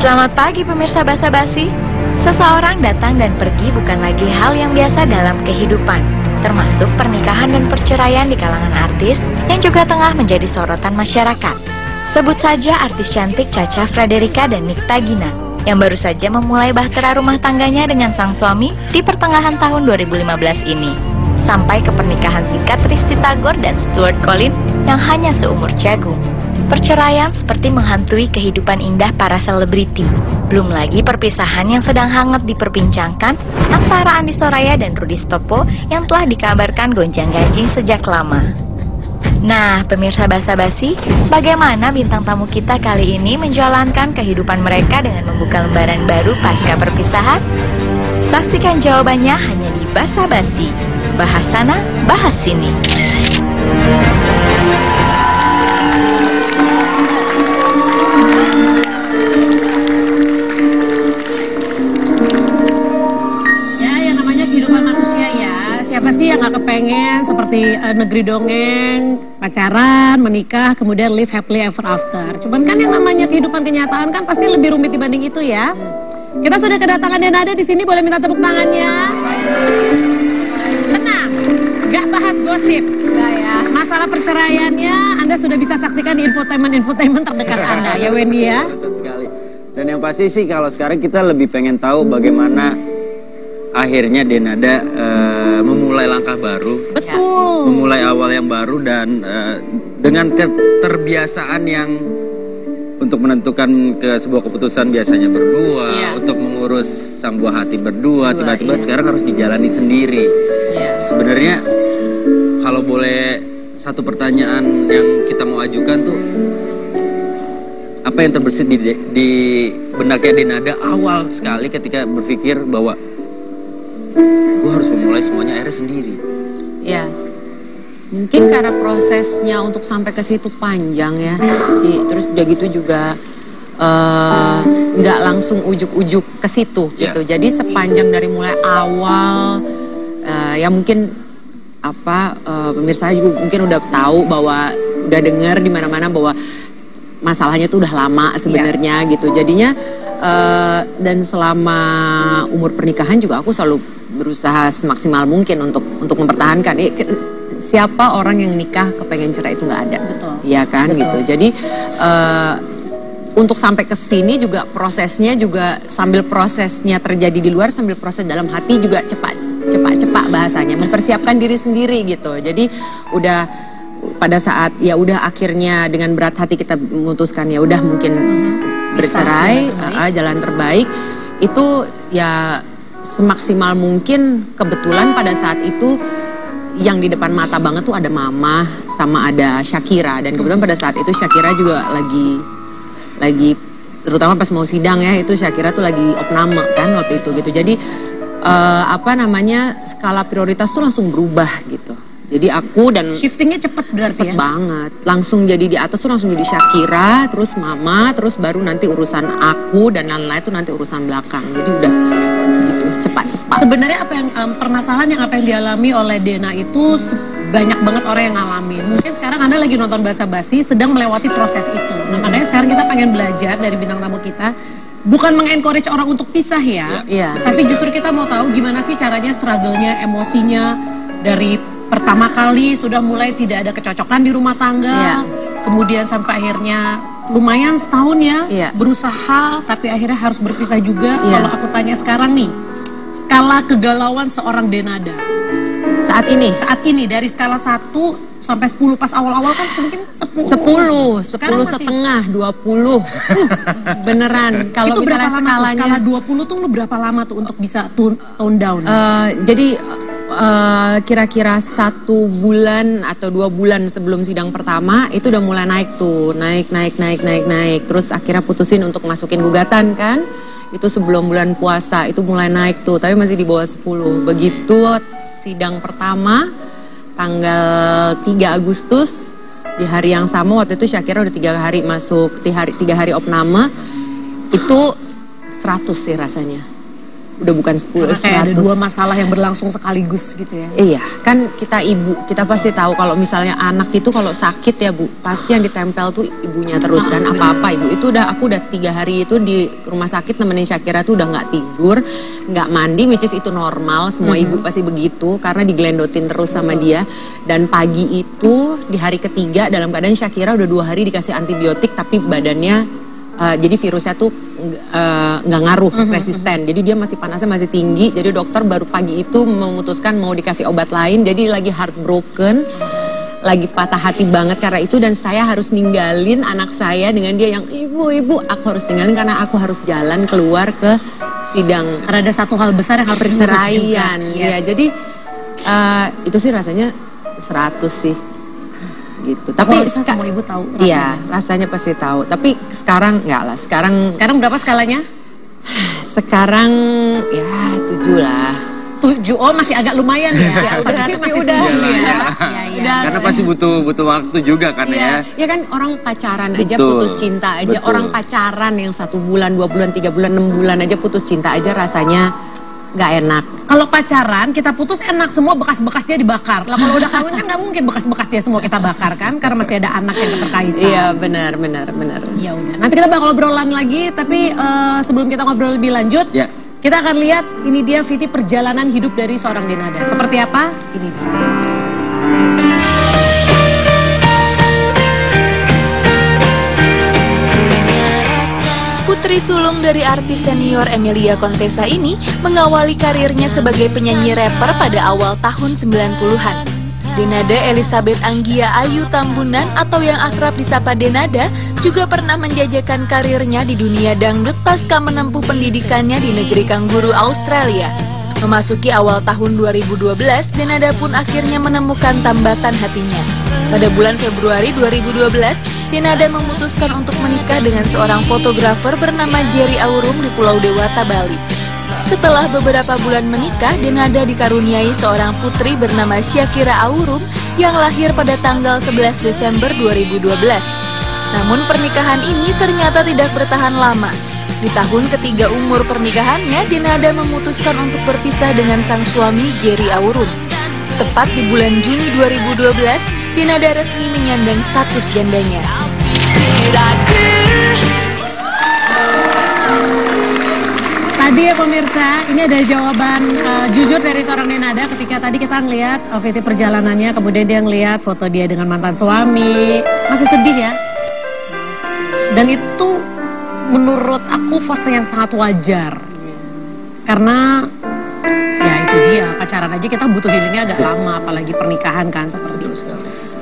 Selamat pagi pemirsa Basa-Basi. Seseorang datang dan pergi bukan lagi hal yang biasa dalam kehidupan, termasuk pernikahan dan perceraian di kalangan artis yang juga tengah menjadi sorotan masyarakat. Sebut saja artis cantik Cha-Cha Frederica dan Nikta Gina yang baru saja memulai bahtera rumah tangganya dengan sang suami di pertengahan tahun 2015 ini. Sampai ke pernikahan singkat Risty Tagor dan Stuart Collin yang hanya seumur jagung. Perceraian seperti menghantui kehidupan indah para selebriti. Belum lagi perpisahan yang sedang hangat diperbincangkan antara Andi Soraya dan Rudi Stopo yang telah dikabarkan gonjang-ganjing sejak lama. Nah, pemirsa Basa-Basi, bagaimana bintang tamu kita kali ini menjalankan kehidupan mereka dengan membuka lembaran baru pasca perpisahan? Saksikan jawabannya hanya di Basa-Basi. Bahas sana, bahas sini. Siapa sih yang gak kepengen seperti negeri dongeng, pacaran, menikah, kemudian live happily ever after. Cuman kan yang namanya kehidupan kenyataan kan pasti lebih rumit dibanding itu ya. Kita sudah kedatangan Denada di sini, boleh minta tepuk tangannya. Tenang, gak bahas gosip. Gak ya. Masalah perceraiannya Anda sudah bisa saksikan di infotainment terdekat Anda ya Wendy ya. Betul sekali. Dan yang pasti sih kalau sekarang kita lebih pengen tahu bagaimana akhirnya Denada memulai langkah baru. Betul. Memulai awal yang baru dan dengan keterbiasaan yang untuk menentukan ke sebuah keputusan biasanya berdua, untuk mengurus sang buah hati berdua, tiba-tiba sekarang harus dijalani sendiri. Sebenarnya kalau boleh satu pertanyaan yang kita mau ajukan tuh, apa yang terbersit di benaknya Denada awal sekali ketika berpikir bahwa gue harus memulai semuanya akhirnya sendiri. Ya, mungkin karena prosesnya untuk sampai ke situ panjang ya. Terus udah gitu juga nggak langsung ujuk-ujuk ke situ gitu. Jadi sepanjang dari mulai awal ya mungkin pemirsa juga mungkin udah tahu bahwa udah dengar di mana-mana bahwa masalahnya tuh udah lama sebenarnya gitu. Jadinya dan selama umur pernikahan juga aku selalu berusaha semaksimal mungkin untuk mempertahankan. Siapa orang yang nikah kepengen cerai itu nggak ada, iya kan gitu. Jadi untuk sampai ke sini juga prosesnya juga sambil prosesnya terjadi di luar, sambil proses dalam hati juga cepat bahasanya, mempersiapkan diri sendiri gitu. Jadi udah pada saat ya udah akhirnya dengan berat hati kita memutuskan ya udah mungkin bercerai, jalan terbaik itu ya semaksimal mungkin. Kebetulan pada saat itu yang di depan mata banget tuh ada mama sama ada Shakira, dan kebetulan pada saat itu Shakira juga lagi terutama pas mau sidang ya, itu Shakira tuh lagi opname kan waktu itu gitu. Jadi skala prioritas tuh langsung berubah gitu. Jadi aku dan shiftingnya cepet berarti cepet banget. Langsung jadi di atas tuh langsung jadi Shakira, terus mama, terus baru nanti urusan aku dan lain-lain tuh nanti urusan belakang. Jadi udah gitu cepat-cepat. Sebenarnya apa yang permasalahan yang apa yang dialami oleh Dena itu banyak banget orang yang ngalamin. Mungkin sekarang Anda lagi nonton Basa-Basi sedang melewati proses itu. Nah makanya sekarang kita pengen belajar dari bintang tamu kita. Bukan mengencourage orang untuk pisah ya. Tapi justru kita mau tahu gimana sih caranya, struggle-nya, emosinya dari pertama kali sudah mulai tidak ada kecocokan di rumah tangga, kemudian sampai akhirnya lumayan setahun ya berusaha, tapi akhirnya harus berpisah juga. Kalau aku tanya sekarang nih, skala kegalauan seorang Denada saat ini dari skala 1 sampai 10, pas awal-awal kan mungkin 10 setengah, 20 beneran. Kalau misalnya skalanya skala 20 tuh lu berapa lama tuh untuk bisa tone down? Jadi kira-kira 1 bulan atau 2 bulan sebelum sidang pertama itu udah mulai naik tuh, naik. Terus akhirnya putusin untuk masukin gugatan kan. Itu sebelum bulan puasa itu mulai naik tuh, tapi masih di bawah 10. Begitu sidang pertama tanggal 3 Agustus di hari yang sama, waktu itu Shakira udah 3 hari masuk, 3 hari opname, itu 100 sih rasanya. udah bukan 10, Kayak 100. ada dua masalah yang berlangsung sekaligus gitu ya. Iya, kan kita ibu, kita pasti tahu kalau misalnya anak itu kalau sakit ya Bu, pasti yang ditempel tuh ibunya terus kan, apa-apa Ibu. Itu aku udah 3 hari itu di rumah sakit nemenin Shakira tuh udah nggak tidur, nggak mandi, which is itu normal, semua ibu pasti begitu karena digelendotin terus sama dia. Dan pagi itu di hari ketiga dalam keadaan Shakira udah 2 hari dikasih antibiotik tapi badannya jadi virusnya tuh nggak ngaruh, resisten. Jadi dia masih panasnya masih tinggi. Jadi dokter baru pagi itu memutuskan mau dikasih obat lain. Jadi lagi heartbroken, lagi patah hati banget karena itu. Dan saya harus ninggalin anak saya dengan dia yang ibu, aku harus tinggalin karena aku harus jalan keluar ke sidang. Karena ada satu hal besar yang harus perceraian. Yes. Ya, jadi itu sih rasanya 100 sih. Gitu. Tapi semua ibu tahu rasanya. Iya, rasanya pasti tahu. Tapi sekarang enggak lah. Sekarang berapa skalanya? Sekarang ya 7 lah. 7, oh masih agak lumayan ya. Ya udah, tapi masih udah. Ya. Karena pasti butuh waktu juga kan ya. Ya kan orang pacaran aja putus cinta aja. Betul. Orang pacaran yang 1 bulan, 2 bulan, 3 bulan, 6 bulan aja putus cinta aja rasanya nggak enak. Kalau pacaran kita putus enak, semua bekas-bekasnya dibakar. Lah kalau udah kawin kan nggak mungkin bekas-bekas dia semua kita bakar kan, karena masih ada anak yang keterkaitan. Iya benar. Ya udah. Nanti kita bakal obrolan lagi, tapi sebelum kita ngobrol lebih lanjut, kita akan lihat ini dia Viti perjalanan hidup dari seorang Denada. Seperti apa? Ini dia. Putri sulung dari artis senior Emilia Contessa ini mengawali karirnya sebagai penyanyi rapper pada awal tahun 90-an. Denada Elizabeth Anggia Ayu Tambunan atau yang akrab disapa Denada juga pernah menjajakan karirnya di dunia dangdut pasca menempuh pendidikannya di negeri kanguru Australia. Memasuki awal tahun 2012, Denada pun akhirnya menemukan tambatan hatinya. Pada bulan Februari 2012, Denada memutuskan untuk menikah dengan seorang fotografer bernama Jerry Aurum di Pulau Dewata, Bali. Setelah beberapa bulan menikah, Denada dikaruniai seorang putri bernama Shakira Aurum yang lahir pada tanggal 11 Desember 2012. Namun pernikahan ini ternyata tidak bertahan lama. Di tahun ketiga umur pernikahannya, Denada memutuskan untuk berpisah dengan sang suami Jerry Aurum. Tepat di bulan Juni 2012, Denada resmi menyandang status jandanya. Tadi ya pemirsa, ini ada jawaban jujur dari seorang Denada ketika tadi kita ngelihat Viti perjalanannya, kemudian dia ngelihat foto dia dengan mantan suami. Masih sedih ya? Dan itu menurut aku fase yang sangat wajar. Karena ya itu dia, pacaran aja kita butuh healingnya agak lama, apalagi pernikahan kan seperti itu.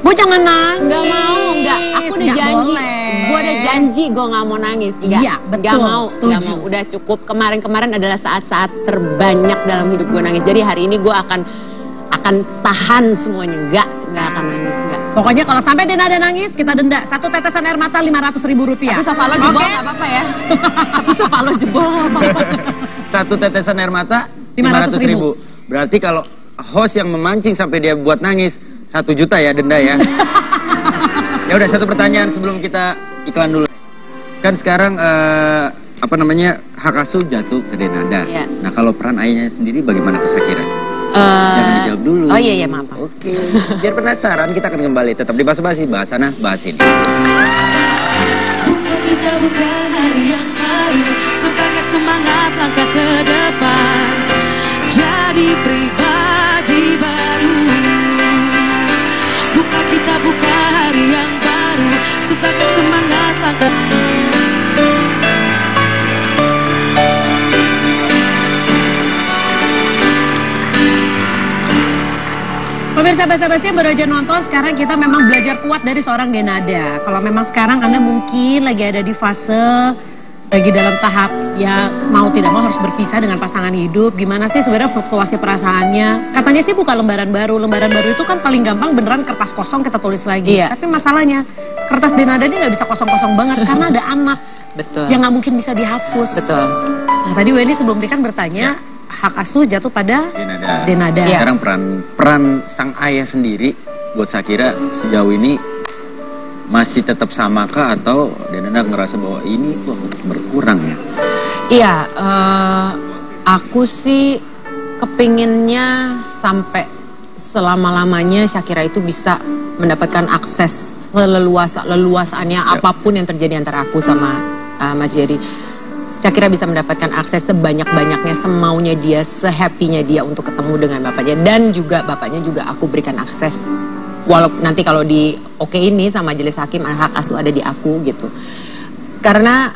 Bu jangan nangis. Nggak mau, nggak. Aku udah janji. Gue udah janji gue nggak mau nangis. Iya, betul. Nggak mau, setuju. nggak mau. Udah cukup. Kemarin adalah saat-saat terbanyak dalam hidup gue nangis. Jadi hari ini gue akan tahan semuanya. Nggak akan nangis, nggak. Pokoknya kalau sampai Denada nangis, kita denda 1 tetesan air mata Rp500.000. Tapi Safalo jebol nggak apa-apa ya. Tapi Safalo jebol nggak apa-apa. 1 tetesan air mata 500.000. Berarti kalau host yang memancing sampai dia buat nangis 1 juta ya denda ya. Ya udah, 1 pertanyaan sebelum kita iklan dulu. Kan sekarang hak asuh jatuh ke Denada. Ya. Nah kalau peran ayahnya sendiri bagaimana ke Shakira? Jangan dijawab dulu. Oh iya maaf. Oke, biar penasaran kita akan kembali tetap di Bahas Basi, bahas sana, bahas ini. Kita bukan hari yang baru, sebagai semangat langkah ke depan, jadi pribadi baru. Kita buka hari yang baru, sebagai semangat langkah. Pemirsa basa-basi yang baru aja nonton, sekarang kita memang belajar kuat dari seorang Denada. Kalau memang sekarang Anda mungkin lagi ada di fase, lagi dalam tahap ya mau tidak mau harus berpisah dengan pasangan hidup. Gimana sih sebenarnya fluktuasi perasaannya? Katanya sih buka lembaran baru. Lembaran baru itu kan paling gampang beneran kertas kosong kita tulis lagi. Iya. Tapi masalahnya kertas Denada ini nggak bisa kosong-kosong banget karena ada anak. Betul. Yang nggak mungkin bisa dihapus. Betul. Nah tadi Wendy sebelum kan bertanya, hak asuh jatuh pada Denada. Ya. Sekarang peran sang ayah sendiri buat Shakira sejauh ini masih tetap samakah atau Denada ngerasa bahwa ini kok berkurang ya? Iya, Aku sih kepinginnya sampai selama-lamanya Shakira itu bisa mendapatkan akses leluasannya apapun yang terjadi antara aku sama Mas Jerry. Shakira bisa mendapatkan akses sebanyak-banyaknya, semaunya dia, sehappy-nya dia untuk ketemu dengan bapaknya. Dan juga bapaknya juga aku berikan akses. Walaupun nanti kalau di ini sama majelis hakim, hak asuh ada di aku gitu. Karena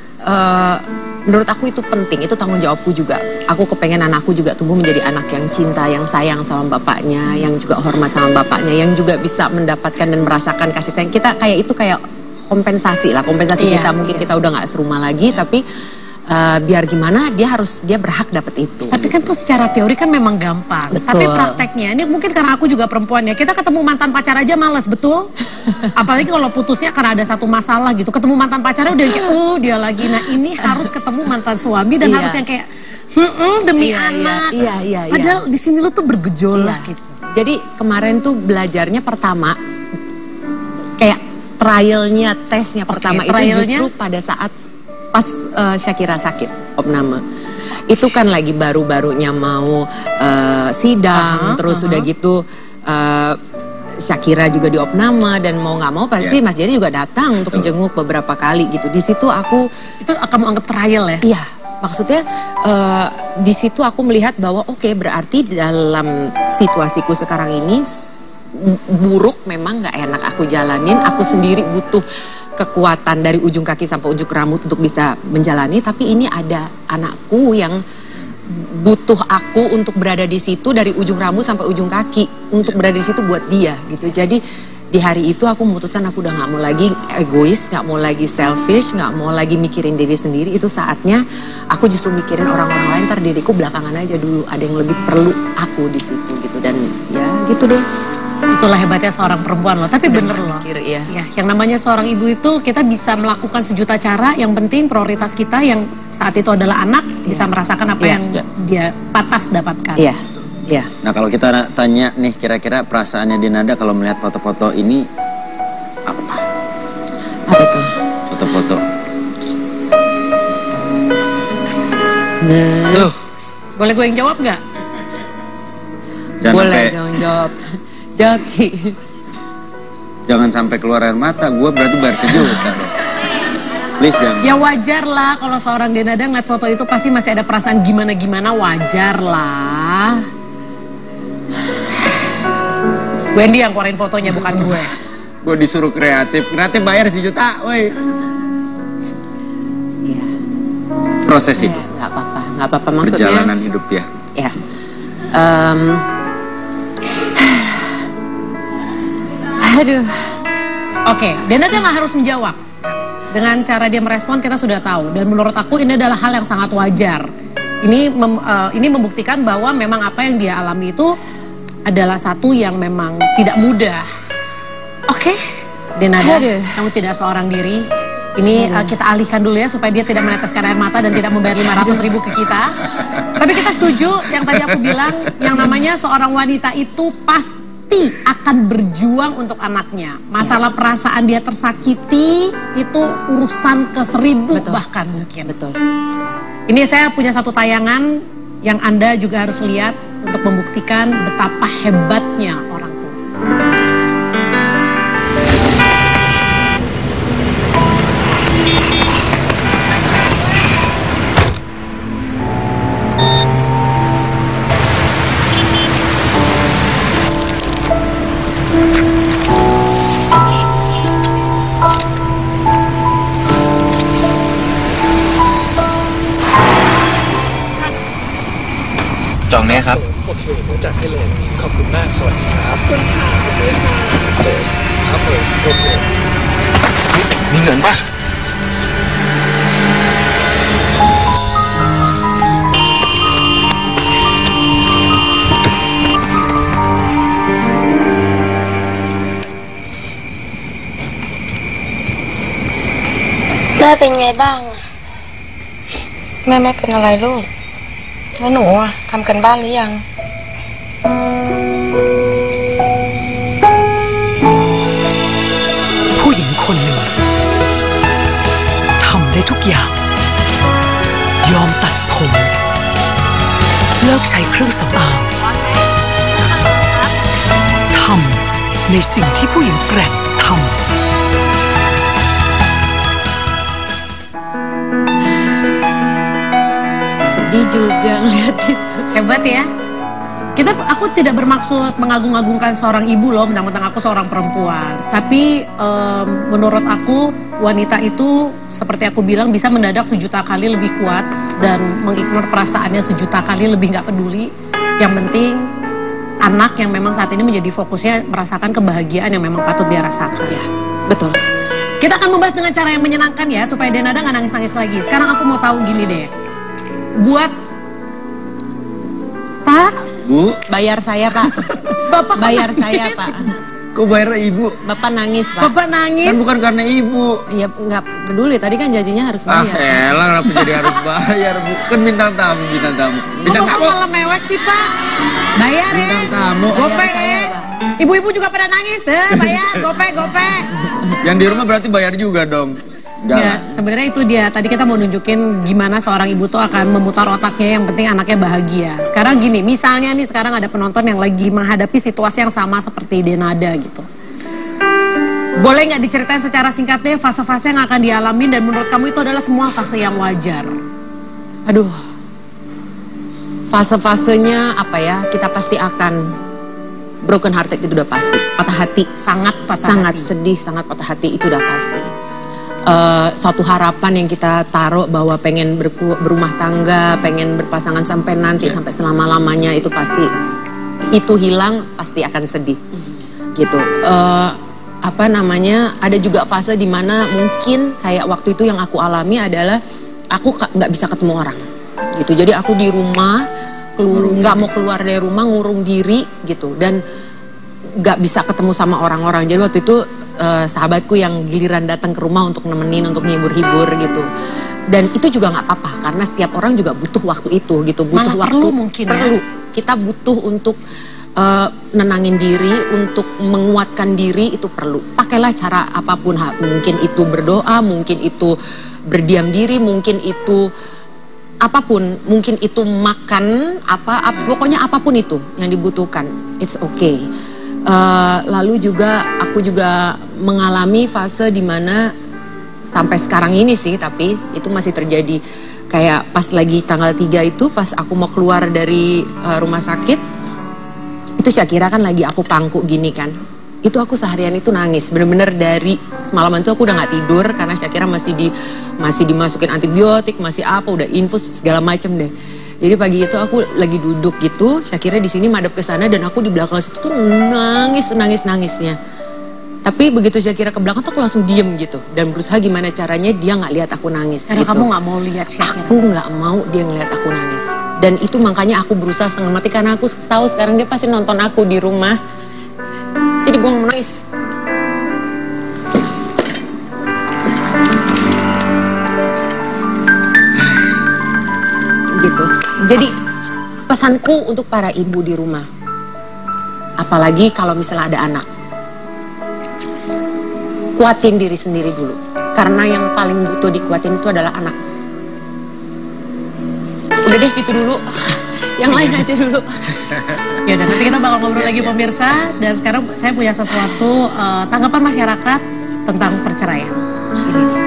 menurut aku itu penting, itu tanggung jawabku juga. Aku kepengen anakku juga tumbuh menjadi anak yang cinta, yang sayang sama bapaknya, yang juga hormat sama bapaknya, yang juga bisa mendapatkan dan merasakan kasih sayang. Kita kayak itu kayak kompensasi lah, kita mungkin kita udah nggak serumah lagi, tapi biar gimana dia berhak dapat itu. Tapi kan tuh secara teori kan memang gampang. Betul. Tapi prakteknya ini mungkin karena aku juga perempuan ya. Kita ketemu mantan pacar aja males, betul? Apalagi kalau putusnya karena ada satu masalah gitu. Ketemu mantan pacarnya udah kayak dia lagi. Nah ini harus ketemu mantan suami dan harus yang kayak demi anak. Iya. Padahal di sini lo tuh bergejolak gitu. Jadi kemarin tuh belajarnya pertama kayak trialnya, tesnya pertama itu justru pada saat pas Shakira sakit opname. Itu kan lagi baru-barunya mau sidang, terus udah gitu Shakira juga di opname dan mau nggak mau pasti Mas Jerry juga datang untuk jenguk beberapa kali gitu. Di situ aku itu kamu anggap trial ya? Iya, maksudnya di situ aku melihat bahwa berarti dalam situasiku sekarang ini buruk, memang nggak enak aku jalanin. Aku sendiri butuh kekuatan dari ujung kaki sampai ujung rambut untuk bisa menjalani, tapi ini ada anakku yang butuh aku untuk berada di situ dari ujung rambut sampai ujung kaki untuk berada di situ buat dia gitu. Jadi di hari itu aku memutuskan aku udah nggak mau lagi egois, nggak mau lagi selfish, nggak mau lagi mikirin diri sendiri. Itu saatnya aku justru mikirin orang-orang lain, ntar diriku belakangan aja dulu. Ada yang lebih perlu aku di situ gitu, dan ya gitu deh. Itulah hebatnya seorang perempuan loh. Tapi bener loh. Ya, yang namanya seorang ibu itu kita bisa melakukan sejuta cara. Yang penting prioritas kita yang saat itu adalah anak bisa merasakan apa yang dia pantas dapatkan. Iya. Nah kalau kita tanya nih, kira-kira perasaannya Dinada kalau melihat foto-foto ini apa? Apa tuh? Foto-foto. Boleh gue yang jawab nggak? Boleh dong jawab. Jawab Ci. Jangan sampai keluar air mata, gue berarti bayar sejuta. Please jangan. Ya wajar lah kalau seorang Dinada ngeliat foto itu pasti masih ada perasaan gimana-gimana, wajar lah. Wendy yang keluarin fotonya bukan gue. Gue disuruh kreatif bayar sejuta, woi. Iya. Proses hidup. Nggak apa-apa maksudnya. Perjalanan hidup ya. Ya. Aduh. Oke, Dinada nggak harus menjawab. Dengan cara dia merespon kita sudah tahu. Dan menurut aku ini adalah hal yang sangat wajar. Ini membuktikan bahwa memang apa yang dia alami itu adalah satu yang memang tidak mudah. Oke, Dinada, kamu tidak seorang diri. Ini kita alihkan dulu ya supaya dia tidak meneteskan air mata dan tidak membayar 500.000 ke kita. Tapi kita setuju yang tadi aku bilang, yang namanya seorang wanita itu pasti akan berjuang untuk anaknya. Masalah perasaan dia tersakiti itu urusan ke 1000 bahkan mungkin. Betul. Ini saya punya satu tayangan yang Anda juga harus lihat untuk membuktikan betapa hebatnya orang tua.จองแน่ครับ โอเคเดี๋ยวจัดให้เลยขอบคุณมากสวัสดีครับขอบคุณค่ะครับผมโอเค มีเงินป่ะ แม่เป็นไงบ้างแม่ไม่เป็นอะไรลูกแล้วหนูอะทำกันบ้านหรือยังผู้หญิงคนหนึ่งทำได้ทุกอย่างยอมตัดผม เลิกใช้เครื่องสำอางทำในสิ่งที่ผู้หญิงแกร่งทำ Sedih juga ngeliat itu. Hebat ya. Aku tidak bermaksud mengagung-agungkan seorang ibu loh, mentang-mentang aku seorang perempuan. Tapi menurut aku wanita itu seperti aku bilang bisa mendadak sejuta kali lebih kuat dan mengignore perasaannya sejuta kali lebih nggak peduli. Yang penting anak yang memang saat ini menjadi fokusnya merasakan kebahagiaan yang memang patut dia rasakan. Ya, betul. Kita akan membahas dengan cara yang menyenangkan ya, supaya Denada nggak nangis-nangis lagi. Sekarang aku mau tahu gini deh, buat Pak, Bu, bayar saya Pak. Bapak bayar saya Pak. kok bayar Ibu? Bapak nangis Pak. Bapak nangis? Kan bukan karena Ibu. Iya nggak peduli, tadi kan janjinya harus bayar. Elah, kenapa jadi harus bayar, Bu? Kan bintang tamu. Bintang Bapak tamu. malah mewek sih Pak. Bayar ya. Bintang tamu. Gopek ya. Ibu-ibu juga pada nangis, bayar, gopek. Yang di rumah berarti bayar juga dong. Ya, sebenarnya itu dia. Tadi kita mau nunjukin gimana seorang ibu tuh akan memutar otaknya, yang penting anaknya bahagia. Sekarang gini, misalnya nih sekarang ada penonton yang lagi menghadapi situasi yang sama seperti Denada gitu. Boleh nggak diceritain secara singkatnya fase-fase yang akan dialami dan menurut kamu itu adalah semua fase yang wajar? Aduh, fase-fasenya apa ya? Kita pasti akan broken hearted, itu udah pasti. Patah hati, sangat sedih, sangat patah hati, itu udah pasti. Suatu harapan yang kita taruh bahwa pengen berumah tangga, pengen berpasangan sampai nanti, sampai selama-lamanya, itu pasti, itu hilang, pasti akan sedih gitu. Ada juga fase dimana mungkin kayak waktu itu yang aku alami adalah aku nggak bisa ketemu orang gitu. Jadi aku di rumah, nggak mau keluar dari rumah, ngurung diri gitu, dan nggak bisa ketemu sama orang-orang. Jadi waktu itu sahabatku yang giliran datang ke rumah untuk nemenin, untuk ngibur-hibur gitu. Dan itu juga nggak apa-apa karena setiap orang juga butuh waktu itu gitu. Butuh waktu, perlu mungkin ya. Kita butuh untuk nenangin diri, untuk menguatkan diri, itu perlu. Pakailah cara apapun, mungkin itu berdoa, mungkin itu berdiam diri, mungkin itu apapun, mungkin itu makan, pokoknya apapun itu yang dibutuhkan, it's okay. Lalu juga aku juga mengalami fase dimana sampai sekarang ini sih, tapi itu masih terjadi. Kayak pas lagi tanggal 3 itu, pas aku mau keluar dari rumah sakit, itu Syakira kan lagi aku pangku gini kan. Itu aku seharian itu nangis, bener-bener dari semalaman itu aku udah gak tidur karena Syakira masih dimasukin antibiotik, masih udah infus segala macem deh. Jadi pagi itu aku lagi duduk gitu, Syakira di sini madep ke sana dan aku di belakang situ tuh nangisnya. Tapi begitu Syakira ke belakang tuh aku langsung diem gitu dan berusaha gimana caranya dia nggak lihat aku nangis. Karena gitu. Kamu nggak mau lihat Syakira. Aku nggak mau dia ngeliat aku nangis. Dan itu makanya aku berusaha setengah mati karena aku tahu sekarang dia pasti nonton aku di rumah. Jadi gue mau nangis. Gitu. Jadi pesanku untuk para ibu di rumah, apalagi kalau misalnya ada anak, kuatin diri sendiri dulu, karena yang paling butuh dikuatin itu adalah anak. Udah deh gitu dulu, yang lain aja dulu. Ya udah, nanti kita bakal ngobrol lagi pemirsa. Dan sekarang saya punya sesuatu tanggapan masyarakat tentang perceraian. Ini dia.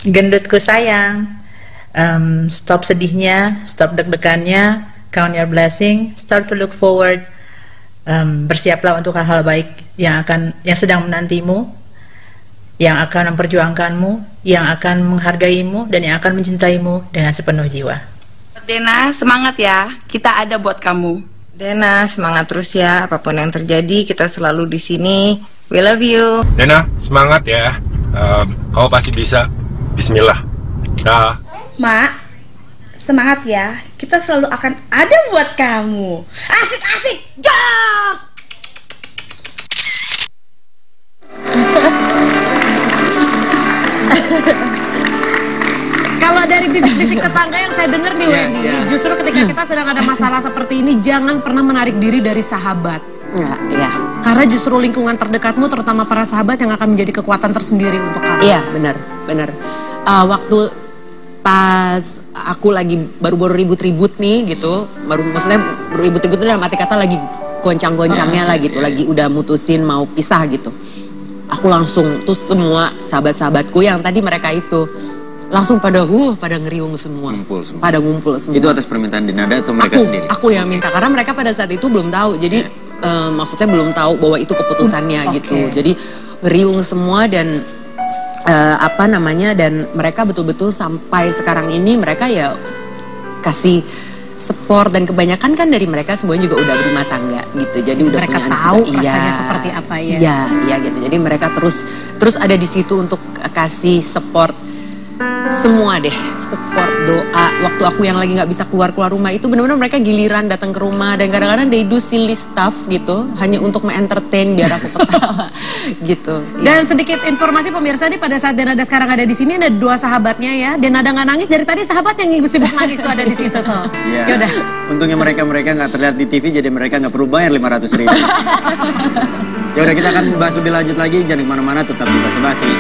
Gendutku sayang, stop sedihnya, stop deg-degannya, count your blessing, start to look forward. Bersiaplah untuk hal-hal baik yang sedang menantimu, yang akan memperjuangkanmu, yang akan menghargaimu, dan yang akan mencintaimu dengan sepenuh jiwa. Dena, semangat ya, kita ada buat kamu. Dena, semangat terus ya, apapun yang terjadi kita selalu di sini. We love you. Dena, semangat ya, kamu pasti bisa. Bismillah. Dah. Mak, semangat ya, kita selalu akan ada buat kamu. Asik-asik, jos! Kalau dari bisik-bisik tetangga yang saya dengar nih Wendy, justru ketika kita sedang ada masalah seperti ini, jangan pernah menarik diri dari sahabat. Iya. Karena justru lingkungan terdekatmu, terutama para sahabat, yang akan menjadi kekuatan tersendiri untuk kamu. Iya, benar. Waktu pas aku lagi baru ribut-ribut nih gitu, maksudnya ribut-ribut dalam arti kata lagi goncang-goncangnya lah gitu, lagi udah mutusin mau pisah gitu. Aku langsung, terus semua sahabat-sahabatku yang tadi mereka itu langsung pada ngeriung semua. Pada ngumpul semua. Itu atas permintaan Dinada atau mereka sendiri? Aku yang minta, karena mereka pada saat itu belum tahu. Jadi maksudnya belum tahu bahwa itu keputusannya gitu. Jadi ngeriung semua dan dan mereka betul-betul sampai sekarang ini mereka ya kasih support, dan kebanyakan kan dari mereka semuanya juga udah berumah tangga gitu. Jadi udah mereka punya anak tahu juga. rasanya seperti apa ya. Iya gitu. Jadi mereka terus ada di situ untuk kasih support semua deh, support, doa. Waktu aku yang lagi nggak bisa keluar rumah itu benar-benar mereka giliran datang ke rumah, dan kadang-kadang they do silly stuff gitu hanya untuk me-entertain biar aku ketawa gitu. Dan sedikit informasi pemirsa nih, pada saat Denada sekarang ada di sini ada 2 sahabatnya ya. Denada nggak nangis dari tadi, sahabat yang sibuk nangis tuh ada di situ tuh. Iya. Yaudah. Untungnya mereka nggak terlihat di TV, jadi mereka nggak perlu bayar 500.000. Ya udah, kita akan bahas lebih lanjut lagi. Jangan kemana-mana, tetap di Basa Basi.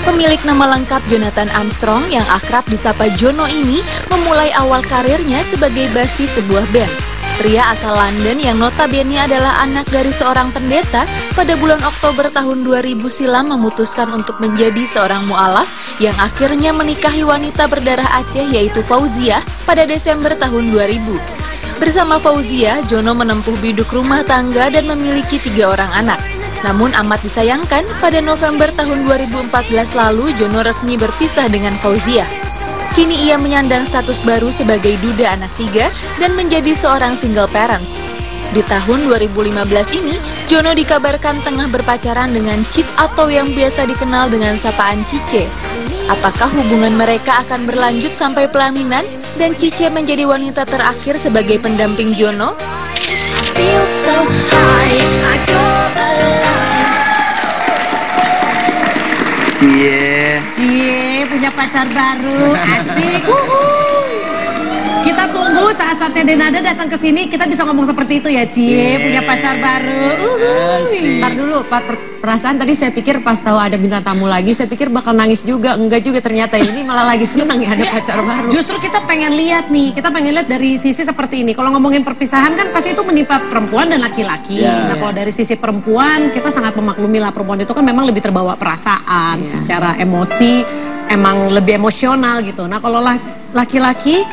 Pemilik nama lengkap Jonathan Armstrong yang akrab disapa Jono ini memulai awal karirnya sebagai bassist sebuah band. Pria asal London yang notabene adalah anak dari seorang pendeta pada bulan Oktober tahun 2000 silam memutuskan untuk menjadi seorang mu'alaf yang akhirnya menikahi wanita berdarah Aceh yaitu Fauzia pada Desember tahun 2000. Bersama Fauzia, Jono menempuh biduk rumah tangga dan memiliki 3 orang anak. Namun amat disayangkan, pada November tahun 2014 lalu Jono resmi berpisah dengan Fauzia. Kini ia menyandang status baru sebagai duda anak 3 dan menjadi seorang single parents. Di tahun 2015 ini, Jono dikabarkan tengah berpacaran dengan Cit atau yang biasa dikenal dengan sapaan Cice. Apakah hubungan mereka akan berlanjut sampai pelaminan dan Cice menjadi wanita terakhir sebagai pendamping Jono? Cie punya pacar baru, asik. Kita tunggu saat-saatnya Denada datang ke sini, kita bisa ngomong seperti itu ya, Cie punya pacar baru. Ntar dulu, perasaan tadi saya pikir pas tahu ada bintang tamu lagi, saya pikir bakal nangis juga. Enggak juga, ternyata ini malah lagi senang ya ada pacar baru. Justru kita pengen lihat nih, kita pengen lihat dari sisi seperti ini. Kalau ngomongin perpisahan kan pasti itu menimpa perempuan dan laki-laki. Nah kalau dari sisi perempuan, kita sangat memaklumi lah, perempuan itu kan memang lebih terbawa perasaan, secara emosi, emang lebih emosional gitu. Nah kalau laki-laki,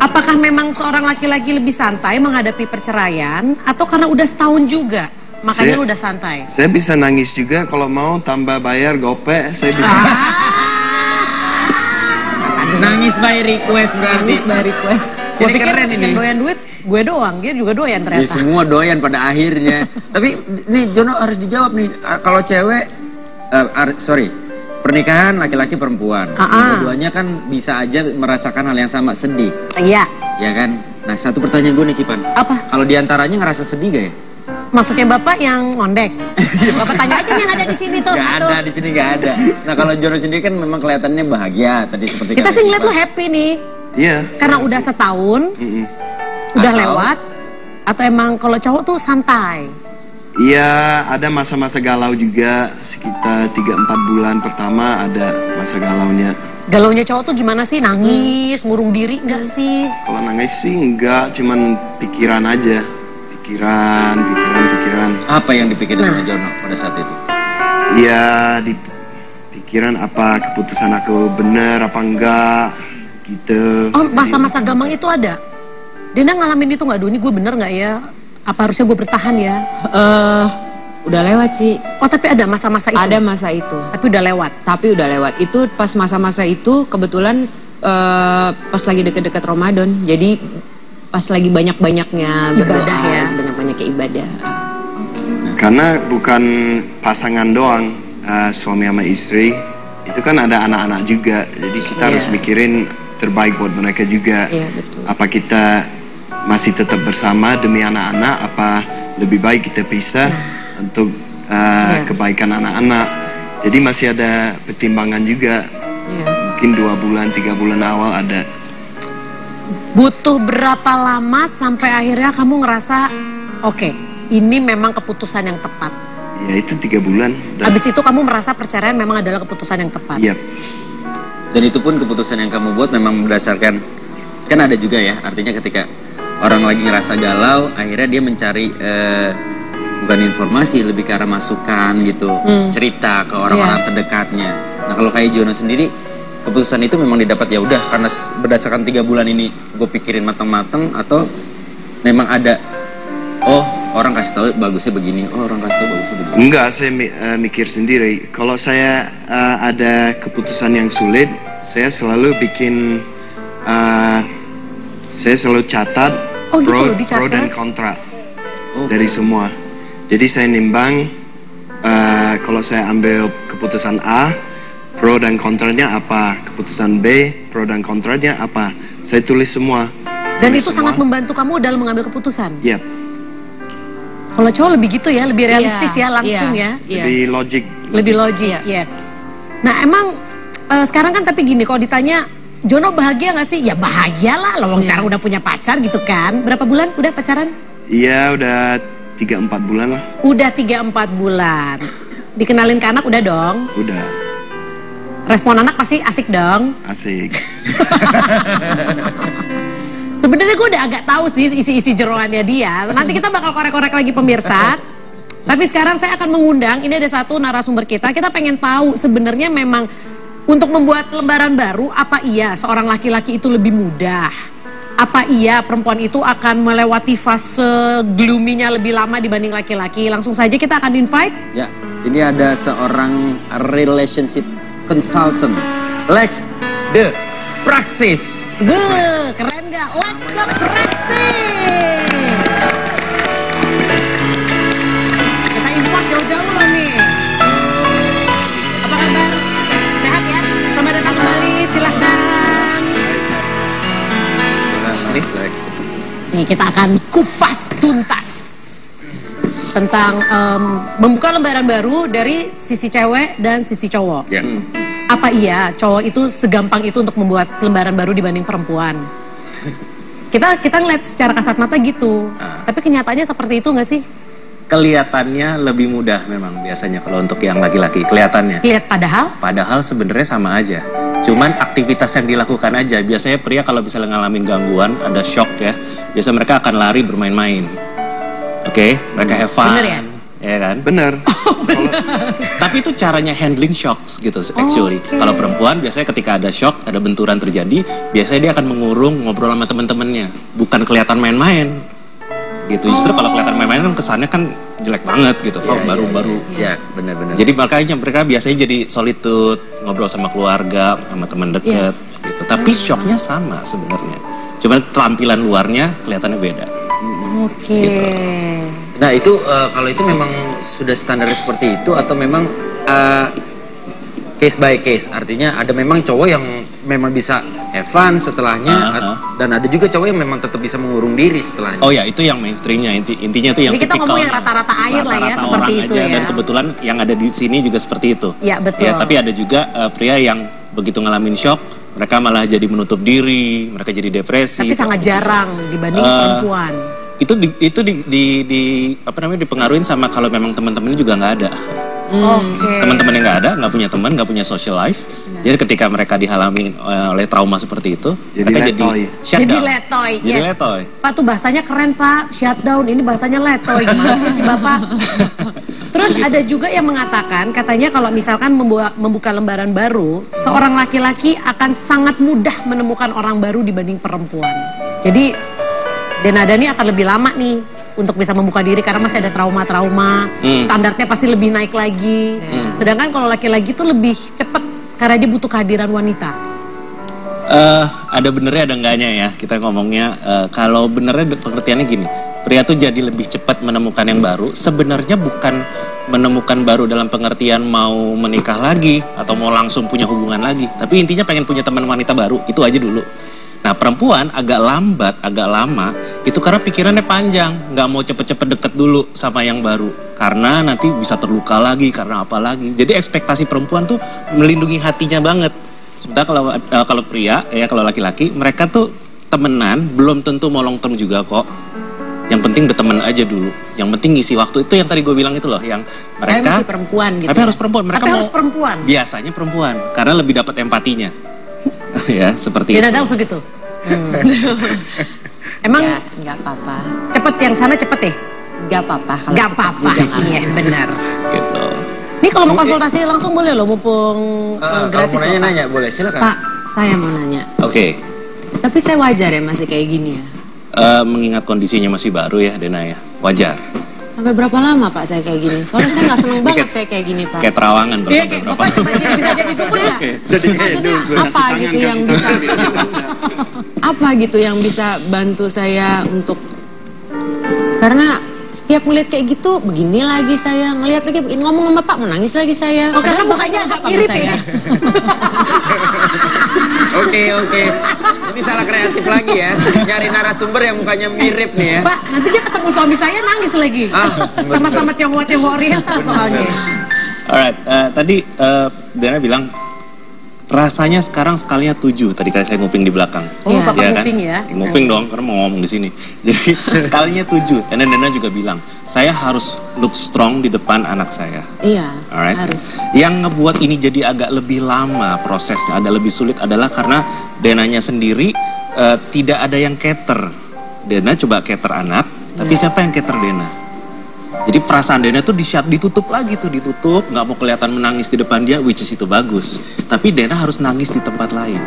apakah memang seorang laki-laki lebih santai menghadapi perceraian atau karena udah setahun juga makanya lu udah santai? Saya bisa nangis juga kalau mau tambah bayar gope, saya bisa. Nangis by request berarti. Nangis by request. Gue pikir keren ini. Yang doyan duit gue doang, dia juga doyan ternyata. Ya, semua doyan pada akhirnya. Tapi nih Jono harus dijawab nih, kalau cewek, pernikahan laki-laki perempuan, keduanya kan bisa aja merasakan hal yang sama, sedih. Iya. Ya kan? Nah satu pertanyaan gue nih Cipan. Apa? Kalau diantaranya ngerasa sedih gak ya? Maksudnya bapak yang ngondek? Bapak tanya aja yang ada di sini tuh. Gak ada, di sini gak ada. Nah kalau Jono sendiri kan memang kelihatannya bahagia tadi seperti kita sih ngeliat lo happy nih. Iya. Karena udah setahun, udah lewat, atau emang kalau cowok tuh santai? Iya, ada masa-masa galau juga, sekitar 3-4 bulan pertama ada masa galaunya. Galaunya cowok tuh gimana sih? Nangis, ngurung diri nggak sih? Kalau nangis sih enggak, cuman pikiran aja. Pikiran. Apa yang dipikirin sama Jono pada saat itu? Ya, di pikiran apa keputusan aku bener apa enggak gitu. Oh, masa-masa gampang itu ada? Dina ngalamin itu nggak? Duh, ini gue bener nggak ya? Apa harusnya gue bertahan ya? Udah lewat sih. Oh, tapi ada masa-masa itu? Ada masa itu. Tapi udah lewat? Tapi udah lewat. Itu pas masa-masa itu kebetulan pas lagi deket-deket Ramadan. Jadi pas lagi banyak-banyaknya ibadah ya? Banyak-banyaknya ibadah. Karena bukan pasangan doang, suami sama istri. Itu kan ada anak-anak juga. Jadi kita harus mikirin terbaik buat mereka juga. Betul. Apa kita masih tetap bersama demi anak-anak, apa lebih baik kita pisah untuk kebaikan anak-anak. Jadi masih ada pertimbangan juga. Mungkin 2 bulan, 3 bulan awal ada. Butuh berapa lama sampai akhirnya kamu ngerasa oke, ini memang keputusan yang tepat? Ya itu 3 bulan. Habis itu kamu merasa perceraian memang adalah keputusan yang tepat? Iya. Dan itu pun keputusan yang kamu buat memang berdasarkan, kan ada juga ya, artinya ketika orang lagi ngerasa galau, akhirnya dia mencari bukan informasi, lebih ke arah masukan gitu, cerita ke orang-orang terdekatnya. Nah kalau kayak Jono sendiri, keputusan itu memang didapat ya udah karena berdasarkan 3 bulan ini gue pikirin matang-matang, atau memang ada orang kasih tahu bagusnya begini, orang kasih tahu bagusnya begini. Enggak, saya mikir sendiri. Kalau saya ada keputusan yang sulit, saya selalu bikin, saya selalu catat pro dan kontra dari semua. Jadi saya nimbang, kalau saya ambil keputusan A, pro dan kontranya apa, keputusan B, pro dan kontranya apa, saya tulis semua. Dan itu sangat membantu kamu dalam mengambil keputusan? Iya. Kalau cowok lebih gitu ya, lebih realistis ya, langsung ya. Lebih logik. Lebih logik, yes. Nah emang sekarang kan tapi gini, kalau ditanya Jono bahagia gak sih? Ya bahagia lah, loh sekarang udah punya pacar gitu kan. Berapa bulan udah pacaran? Iya udah 3-4 bulan lah. Udah 3-4 bulan. Dikenalin ke anak udah dong? Udah. Respon anak pasti asik dong? Asik. Sebenarnya gue udah agak tahu sih isi-isi jeroannya dia. Nanti kita bakal korek-korek lagi pemirsa. Tapi sekarang saya akan mengundang, ini ada satu narasumber kita. Kita pengen tahu sebenarnya memang untuk membuat lembaran baru, apa iya seorang laki-laki itu lebih mudah? Apa iya perempuan itu akan melewati fase gloomy-nya lebih lama dibanding laki-laki? Langsung saja kita akan invite. Ya, ini ada seorang relationship consultant, Lex The Praxis. Keren gak? Lex The Praxis. Kita import jauh-jauh loh nih. Apa kabar? Sehat ya? Selamat datang kembali, silahkan. Lex. Nih kita akan kupas tuntas tentang membuka lembaran baru dari sisi cewek dan sisi cowok. Apa iya cowok itu segampang itu untuk membuat lembaran baru dibanding perempuan? Kita ngeliat secara kasat mata gitu, tapi kenyataannya seperti itu nggak sih? Kelihatannya lebih mudah memang biasanya kalau untuk yang laki-laki, kelihatannya. Padahal sebenarnya sama aja. Cuman aktivitas yang dilakukan aja. Biasanya pria kalau misalnya ngalamin gangguan, ada shock ya, biasanya mereka akan lari bermain-main. Oke, mereka have fun. Bener ya? Ya kan? Bener. Tapi itu caranya handling shocks gitu actually. Kalau perempuan biasanya ketika ada shock, ada benturan terjadi, biasanya dia akan mengurung, ngobrol sama teman-temannya, bukan kelihatan main-main. Gitu. Justru kalau kelihatan main-main kan kesannya kan jelek banget gitu. Baru-baru. Ya, benar-benar. Jadi makanya mereka biasanya jadi solitude, ngobrol sama keluarga, sama teman dekat gitu. Tapi shocknya sama sebenarnya. Cuma tampilan luarnya kelihatannya beda. Gitu. Nah itu kalau itu memang sudah standar seperti itu atau memang case by case, artinya ada memang cowok yang memang bisa have fun setelahnya dan ada juga cowok yang memang tetap bisa mengurung diri setelahnya. Oh ya, itu yang mainstreamnya, intinya itu yang jadi kita ngomong yang rata-rata air lah ya, seperti itu ya. Dan kebetulan yang ada di sini juga seperti itu. Ya betul. Ya, tapi ada juga pria yang begitu ngalamin shock, mereka malah jadi menutup diri, mereka jadi depresi. Tapi sangat jarang dibanding perempuan. Itu dipengaruhin sama kalau memang teman-temannya juga nggak ada. Teman-teman yang nggak punya teman, nggak punya social life. Jadi ketika mereka dihalami oleh trauma seperti itu, mereka jadi letoy. Jadi letoy. Pak tuh bahasanya keren Pak, shutdown. Ini bahasanya letoy. Gimana sih Bapak? Terus ada juga yang mengatakan, katanya kalau misalkan membuka lembaran baru, seorang laki-laki akan sangat mudah menemukan orang baru dibanding perempuan. Jadi Denada ini akan lebih lama nih untuk bisa membuka diri karena masih ada trauma-trauma, standarnya pasti lebih naik lagi. Sedangkan kalau laki-laki itu lebih cepat karena dia butuh kehadiran wanita. Ada benernya ada enggaknya ya kita ngomongnya. Kalau benernya pengertiannya gini, pria tuh jadi lebih cepat menemukan yang baru. Sebenarnya bukan menemukan baru dalam pengertian mau menikah lagi atau mau langsung punya hubungan lagi. Tapi intinya pengen punya teman wanita baru, itu aja dulu. Nah perempuan agak lambat, agak lama, itu karena pikirannya panjang, nggak mau cepet-cepet deket dulu sama yang baru, karena nanti bisa terluka lagi, karena apa lagi. Jadi ekspektasi perempuan tuh melindungi hatinya banget. Sementara kalau pria, ya kalau laki-laki, mereka tuh temenan, belum tentu mau long term juga kok. Yang penting berteman aja dulu. Yang penting ngisi waktu, itu yang tadi gue bilang itu loh, yang mereka. Tapi perempuan gitu. Tapi harus perempuan. Mereka harus perempuan. Biasanya perempuan, karena lebih dapat empatinya. Ya seperti itu. Tidak segitu. Emang ya, nggak apa-apa. Cepet yang sana cepet ya? Nggak apa-apa. Nggak apa-apa. Iya benar. Gitu. Ini kalau mau konsultasi langsung boleh loh, mumpung gratis. Kalau mau nanya boleh, silakan. Pak, saya mau nanya. Oke. Tapi saya wajar ya masih kayak gini ya? Mengingat kondisinya masih baru ya Dena ya, wajar. Sampai berapa lama Pak saya kayak gini? Soalnya saya nggak seneng banget saya kayak gini Pak. Kayak terawangan Iya kayak Bapak coba bisa jadi sebut nggak? Maksudnya apa gitu yang bisa? Apa gitu yang bisa bantu saya untuk, karena setiap ngeliat kayak gitu begini lagi saya, ngeliat lagi begini, ngomong sama Pak menangis lagi saya. Oh karena mukanya agak mirip ya? Oke. Ini salah kreatif lagi ya. Nyari narasumber yang mukanya mirip nih ya. Pak, nanti dia ketemu suami saya nangis lagi. Sama-sama Tionghoa Oriental soalnya. Alright, tadi Dena bilang rasanya sekarang skalinya 7. Tadi saya nguping di belakang. Oh, ya, Bapak kan? nguping ya? Nguping dong, karena mau ngomong di sini. Jadi skalinya 7. Dan Dena juga bilang, saya harus look strong di depan anak saya. Iya, alright? Harus. Yang ngebuat ini jadi agak lebih lama prosesnya, agak lebih sulit adalah karena Denanya sendiri tidak ada yang cater. Dena coba cater anak, tapi siapa yang cater Dena? Jadi perasaan Dena tuh ditutup lagi tuh, ditutup, nggak mau kelihatan menangis di depan dia, which is itu bagus. Tapi Dena harus nangis di tempat lain.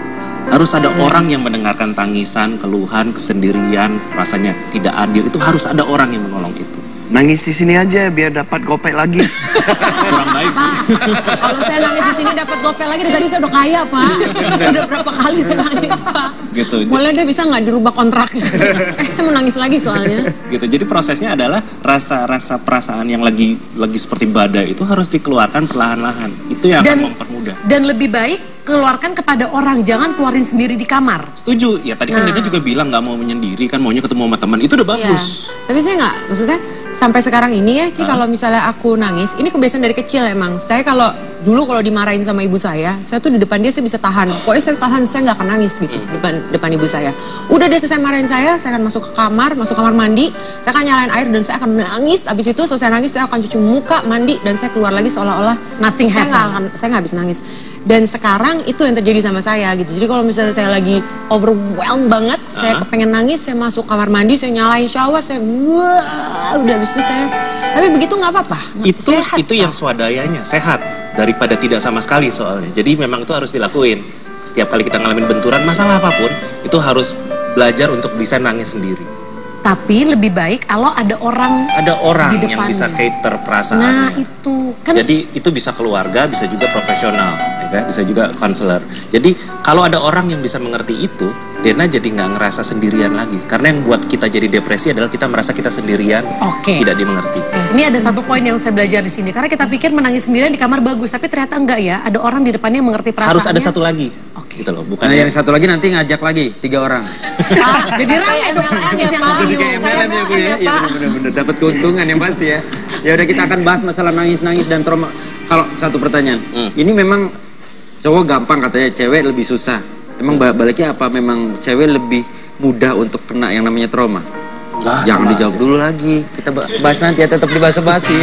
Harus ada orang yang mendengarkan tangisan, keluhan, kesendirian, rasanya tidak adil. Itu harus ada orang yang menolong itu. Nangis di sini aja biar dapat gopek lagi. Kurang baik sih. Kalau saya nangis di sini dapat gopek lagi, dari tadi saya udah kaya Pak. Udah berapa kali saya nangis Pak. Gitu. Boleh deh bisa nggak dirubah kontraknya? Saya mau nangis lagi soalnya. Gitu. Jadi prosesnya adalah rasa perasaan yang lagi seperti badai itu harus dikeluarkan perlahan-lahan. Itu yang akan mempermudah. Dan lebih baik keluarkan kepada orang, jangan keluarin sendiri di kamar. Setuju. Ya tadi kan Dena juga bilang nggak mau menyendiri, kan maunya ketemu sama teman. Itu udah bagus. Tapi saya nggak, maksudnya sampai sekarang ini ya Ci, kalau misalnya aku nangis, ini kebiasaan dari kecil emang. Saya kalau dulu dimarahin sama ibu saya tuh di depan dia saya bisa tahan. Pokoknya saya tahan, saya nggak akan nangis gitu depan ibu saya. Udah dia selesai marahin saya akan masuk kamar mandi, saya akan nyalain air dan saya akan nangis. Abis itu selesai nangis saya akan cuci muka, mandi, dan saya keluar lagi seolah-olah nothing happened. Saya nggak habis nangis. Dan sekarang itu yang terjadi sama saya gitu. Jadi kalau misalnya saya lagi overwhelmed banget, saya kepengen nangis, saya masuk kamar mandi, saya nyalain shower, saya udah habis itu saya. Tapi begitu nggak apa-apa. Itu yang swadayanya, sehat daripada tidak sama sekali soalnya. Jadi memang itu harus dilakuin. Setiap kali kita ngalamin benturan, masalah apapun, itu harus belajar untuk bisa nangis sendiri. Tapi lebih baik kalau ada orang di yang bisa cater perasaannya. Nah itu kan. Jadi itu bisa keluarga, bisa juga profesional, ya, bisa juga konselor. Jadi kalau ada orang yang bisa mengerti itu, Dena jadi nggak ngerasa sendirian lagi. Karena yang buat kita jadi depresi adalah kita merasa kita sendirian, tidak dimengerti. Ini ada satu poin yang saya belajar di sini. Karena kita pikir menangis sendirian di kamar bagus, tapi ternyata enggak ya. Ada orang di depannya yang mengerti perasaannya. Harus ada satu lagi. Gitu loh, bukan yang satu lagi nanti ngajak lagi 3 orang. Jadi rame dong nangis yang lagi. Jadi kayak MLM ya Bu ya. Iya benar-benar dapat keuntungan yang pasti ya. Ya udah kita akan bahas masalah nangis-nangis dan trauma. Kalau satu pertanyaan, ini memang cowok gampang katanya, cewek lebih susah. Emang baliknya apa? Memang cewek lebih mudah untuk kena yang namanya trauma? Jangan dijawab dulu lagi. Kita bahas nanti ya, tetap di basa-basi.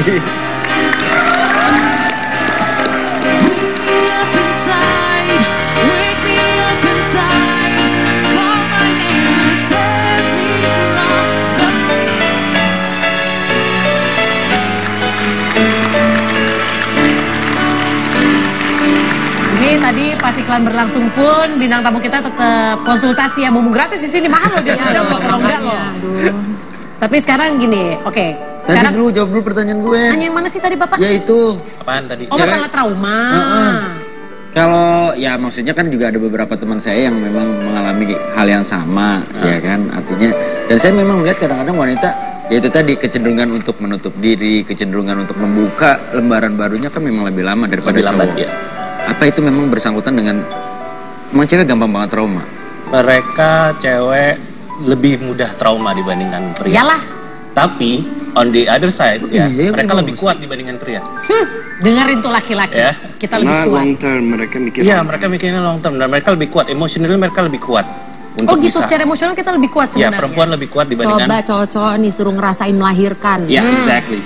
Tadi pas iklan berlangsung pun bintang tamu kita tetap konsultasi ya, mumpung gratis di sini, mahal loh dia coba kalau enggak loh. Tapi sekarang gini, oke. Sekarang dulu jawab dulu pertanyaan gue. Nanya yang mana sih tadi Bapak? Yaitu apaan tadi? Oh, masalah trauma. Kalau ya maksudnya kan juga ada beberapa teman saya yang memang mengalami hal yang sama, ya kan, artinya. Dan saya memang melihat kadang-kadang wanita, yaitu tadi kecenderungan untuk menutup diri, kecenderungan untuk membuka lembaran barunya kan memang lebih lama daripada cowok. Apa itu memang bersangkutan dengan, emang cewek gampang banget trauma? mereka cewek lebih mudah trauma dibandingkan pria. Iyalah. Tapi on the other side mereka lebih kuat dibandingkan pria. Dengerin tuh laki-laki. Ya. Kita lebih kuat. Long term mereka mikir. Iya, mereka mikirnya long term dan mereka lebih kuat. Emosionalnya mereka lebih kuat. Oh gitu, secara emosional kita lebih kuat sebenarnya. Ya, perempuan lebih kuat dibandingkan. Coba cowok-cowok nih suruh ngerasain melahirkan. Ya, exactly.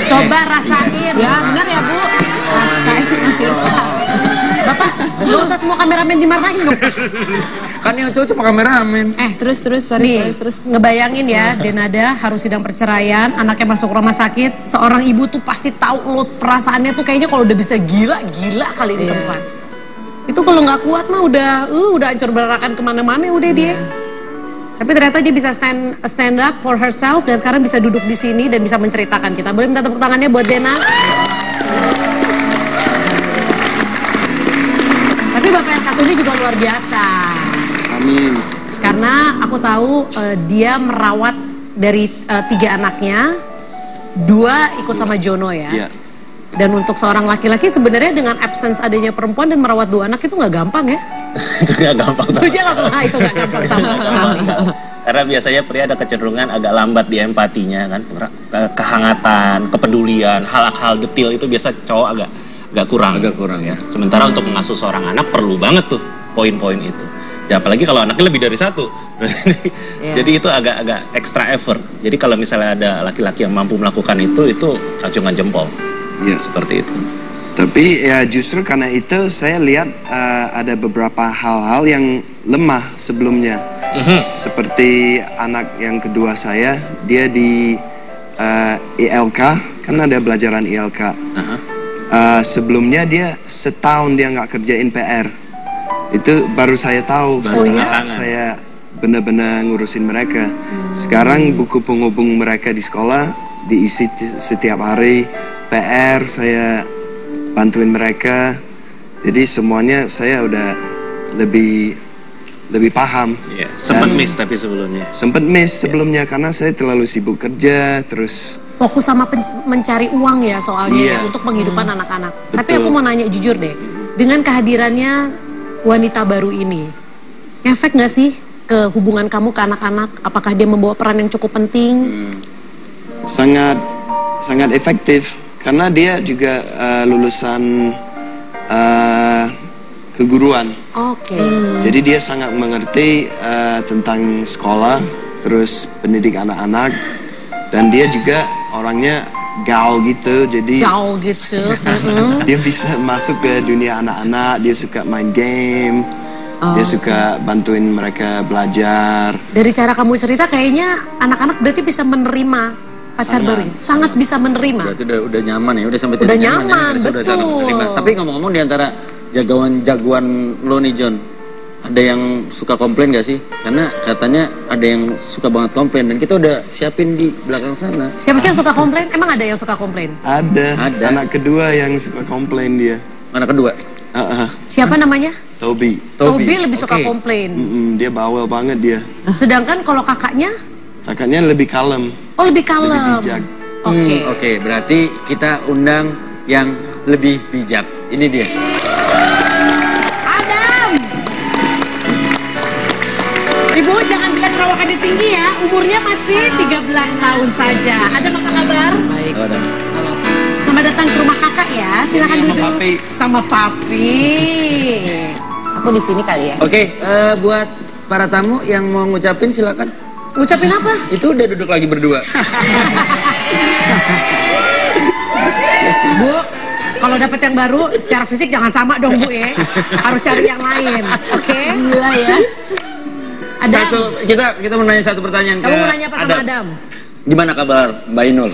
Coba rasain. Ya, benar ya, Bu. Rasain melahirkan. Bapak, gak usah semua kameramen dimarahin dong. Kan yang cowok cuma kameramen. Terus Ngebayangin ya, Denada harus sidang perceraian, anaknya masuk rumah sakit, seorang ibu tuh pasti tahu load perasaannya tuh kayaknya kalau udah bisa gila kali di tempat. Itu kalau nggak kuat mah udah hancur berarakan kemana-mana udah dia. Tapi ternyata dia bisa stand up for herself dan sekarang bisa duduk di sini dan bisa menceritakan kita. Boleh minta tepuk tangannya buat Dena? Tapi bapak yang satu ini juga luar biasa. Amin. Karena aku tahu dia merawat dari 3 anaknya, 2 ikut sama Jono ya. Iya. Dan untuk seorang laki-laki sebenarnya dengan absence adanya perempuan dan merawat 2 anak itu nggak gampang ya? Itu nggak gampang sama. Itu langsung itu nggak gampang sama sekali. Karena biasanya pria ada kecenderungan agak lambat di empatinya kan, kehangatan, kepedulian, hal-hal detil itu biasa cowok agak kurang. Agak kurang ya. Sementara untuk mengasuh seorang anak perlu banget tuh poin-poin itu. Ya apalagi kalau anaknya lebih dari 1. Jadi itu agak extra effort. Jadi kalau misalnya ada laki-laki yang mampu melakukan itu acungan jempol. Iya, seperti itu. Tapi ya justru karena itu saya lihat ada beberapa hal-hal yang lemah sebelumnya. Seperti anak yang kedua saya, dia di ILK, kan ada pelajaran ILK. Sebelumnya dia setahun dia nggak kerjain PR. Itu baru saya tahu setelah saya benar-benar ngurusin mereka. Sekarang buku penghubung mereka di sekolah diisi setiap hari. PR saya bantuin mereka, jadi semuanya saya udah lebih paham. Sempat miss tapi sebelumnya. Sempat miss sebelumnya karena saya terlalu sibuk kerja, terus fokus sama mencari uang ya soalnya ya, untuk penghidupan anak-anak. Tapi aku mau nanya jujur deh, dengan kehadirannya wanita baru ini, efek nggak sih ke hubungan kamu ke anak-anak? Apakah dia membawa peran yang cukup penting? Sangat efektif. Karena dia juga lulusan keguruan. Jadi dia sangat mengerti tentang sekolah, terus pendidik anak-anak, dan dia juga orangnya gaul gitu. Jadi dia bisa masuk ke dunia anak-anak. Dia suka main game, dia suka bantuin mereka belajar. Dari cara kamu cerita kayaknya anak-anak berarti bisa menerima pacar baru, sangat bisa menerima. Berarti udah nyaman ya, udah sampai udah nyaman nyaman, ya, betul. Tapi ngomong-ngomong di antara jagoan lo nih John, ada yang suka komplain gak sih? Karena katanya ada yang suka banget komplain dan kita udah siapin di belakang sana. Siapa sih yang suka komplain? Emang ada yang suka komplain? Ada. Anak kedua yang suka komplain dia. Anak kedua? Siapa namanya? Toby lebih suka komplain. Dia bawel banget dia. Sedangkan kalau kakaknya? Kakaknya lebih kalem. Oh, lebih kalem. Lebih bijak. Oke, berarti kita undang yang lebih bijak. Ini dia. Adam. Ibu jangan bilang perawakannya tinggi ya. Umurnya masih 13 tahun saja. Ada apa kabar? Baik. Selamat datang ke rumah kakak ya. Silakan duduk. Sama papi. Aku di sini kali ya. Oke, buat para tamu yang mau ngucapin silakan. Ngucapin apa? Itu udah duduk lagi berdua. Bu, kalau dapat yang baru secara fisik jangan sama dong Bu ya. Harus cari yang lain. Oke? Gila ya. Adam. Kita mau nanya satu pertanyaan. Kamu mau nanya apa sama Adam? Gimana kabar Mbak Inul?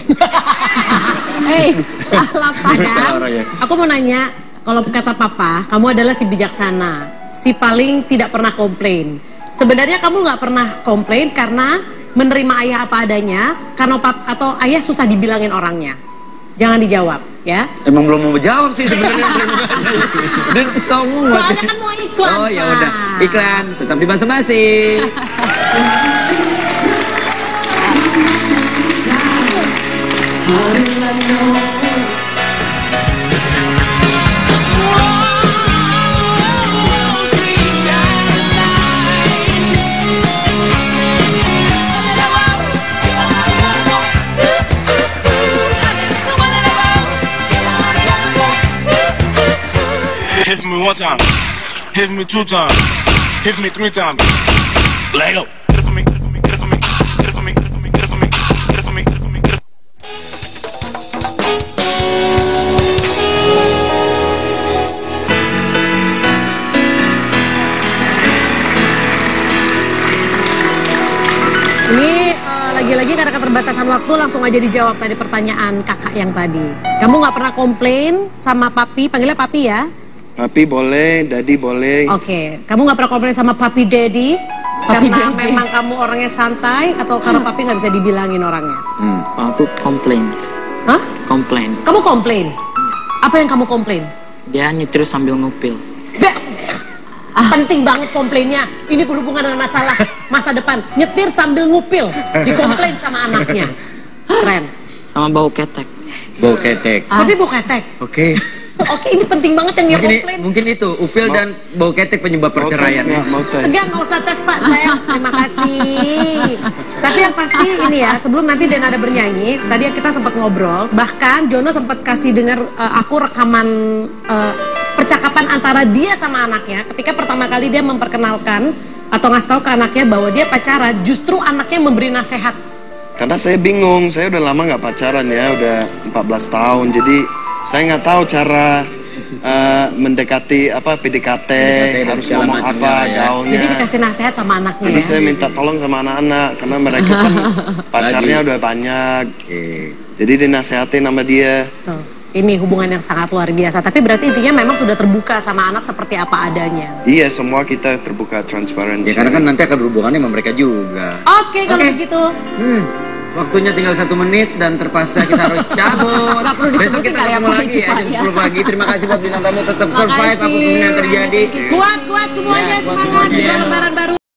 Salah Adam. Aku mau nanya, kalau kata papa, kamu adalah si bijaksana, si paling tidak pernah komplain. Sebenarnya kamu nggak pernah komplain karena menerima ayah apa adanya, karena atau ayah susah dibilangin orangnya. Jangan dijawab, ya. Emang belum mau menjawab sih sebenarnya. Dan semua. Soalnya kan mau iklan. Oh ya udah, iklan. Tetap di basa-basi. Hit me one time, hit me two times, hit me three times. Let go. Get it for me, get it for me, get it for me, get it for me, get it for me, get it for me, get it for me, get it for me, get it for me. Ini lagi-lagi karena keterbatasan waktu langsung aja dijawab tadi pertanyaan kakak yang tadi. Kamu nggak pernah komplain sama papi, panggilnya papi ya? Papi boleh, daddy boleh. Oke, kamu nggak pernah komplain sama papi daddy? Karena memang kamu orangnya santai atau karena papi nggak bisa dibilangin orangnya? Aku komplain. Hah? Komplain. Kamu komplain? Apa yang kamu komplain? Dia nyetir sambil ngupil. Penting banget komplainnya. Ini berhubungan dengan masalah masa depan. Nyetir sambil ngupil, dikomplain sama anaknya. Keren. Sama bau ketek. Bau ketek. Tapi bau ketek. Oke. Oke, ini penting banget yang dia komplain. Mungkin itu upil dan bau ketek penyebab perceraian. Enggak usah tes Pak, saya terima kasih. Tapi yang pasti ini ya, sebelum nanti Den ada bernyanyi, tadi kita sempat ngobrol, bahkan Jono sempat kasih dengar aku rekaman percakapan antara dia sama anaknya ketika pertama kali dia memperkenalkan atau ngasih tahu ke anaknya bahwa dia pacaran, justru anaknya memberi nasihat. Karena saya bingung, saya udah lama nggak pacaran ya, udah 14 tahun, jadi saya nggak tahu cara mendekati PDKT harus ngomong apa gaulnya. Jadi dikasih nasihat sama anaknya. Jadi saya minta tolong sama anak-anak karena mereka kan pacarnya udah banyak. Jadi dinasehatin sama dia. Ini hubungan yang sangat luar biasa. Tapi berarti intinya memang sudah terbuka sama anak seperti apa adanya. Iya, semua kita terbuka, transparan. Ya karena kan nanti akan berhubungannya sama mereka juga. Oke, kalau begitu. Waktunya tinggal 1 menit dan terpaksa kita harus cabut. Besok kita ketemu lagi ya jam 10 pagi. Terima kasih buat bintang tamu, tetap survive apapun yang terjadi. Kuat semuanya, semangat. Lebaran baru.